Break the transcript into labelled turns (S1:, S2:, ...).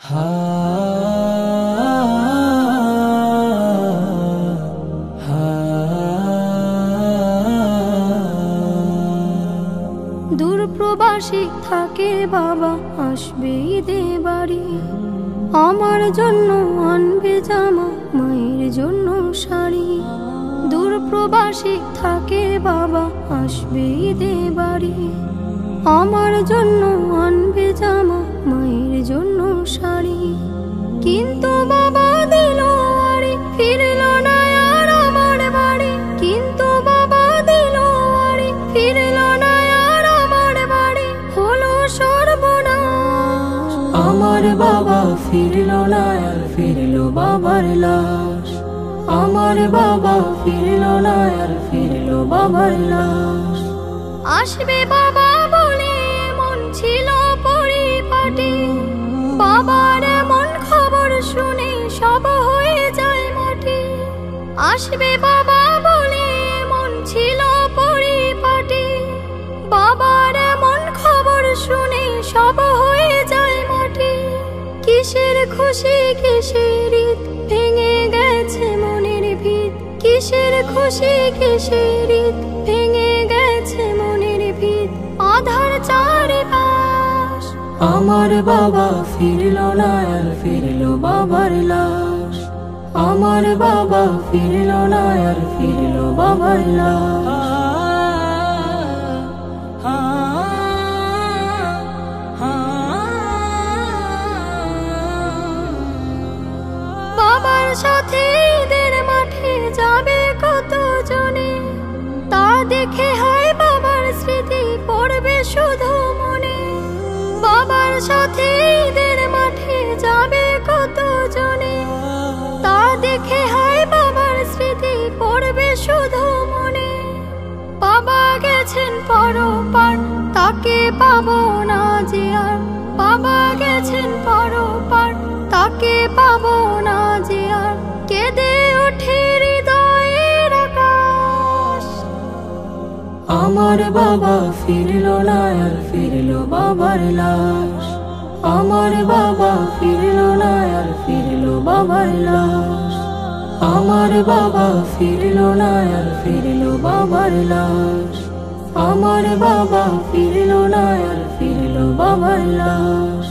S1: হা হা
S2: দূর প্রবাসী থাকে বাবা, আসবে ঈদে বাড়ি। আমার জন্য আনবে জামা, মায়ের জন্য শাড়ি। দূর প্রবাসী থাকে বাবা, আসবে ঈদে বাড়ি। আমার জন্য আনবে জামা, মায়ের জন্য শাড়ি। কিন্তু বাবা দিল আড়ি, ফিরল না আর আমার বাড়ি। কিন্তু বাবা দিল আড়ি, ফিরল না আর আমার বাড়ি। হলো সর্বনাশ।
S1: আমার বাবা ফিরল না আর ফিরল বাবার লাশ। আমার বাবা ফিরল না আর ফিরল বাবার লাশ।
S2: আসবে বাবা বলে মন ছিল পরিপাটি, বাবার এমন খবর শুনে সব হয়ে যায় মাটি। আসবে বাবা বলে মন ছিল পরিপাটি, বাবার এমন খবর শুনে সব হয়ে যায় মাটি। কিসের খুশি কিসের ঈদ, ভেঙে গেছে মনের ভিত। কিসের খুশি কিসের ঈদ, ভেঙে গেছে মনের ভিত। আধার চারিপাশ।
S1: আমার বাবা ফিরল না আর ফিরল বাবার লাশ। আমার বাবা ফিরল না আর ফিরল বাবার লাশ।
S2: বাবার সাথে ঈদের মাঠে যাবে কত জনে, তা দেখে হয় বাবার স্মৃতি পড়বে শুধু মনে। বাবার সাথে ঈদের মাঠে যাবে কত জনে, তা দেখে হয় বাবার স্মৃতি পড়বে শুধু মনে। বাবা গেছেন পরপার, তাকে পাবো না যে আর। বাবা গেছেন পরপার, তাকে পাবো না যে আর। কেঁদে ওঠে হৃদয়ের আকাশ।
S1: আমার বাবা ফিরল না আর ফিরল বাবার লাশ। আমার বাবা ফিরল না আর ফিরল বাবার লাশ। আমার বাবা ফিরল না আর ফিরল বাবার লাশ। আমার বাবা ফিরল না আর ফিরল বাবার লাশ।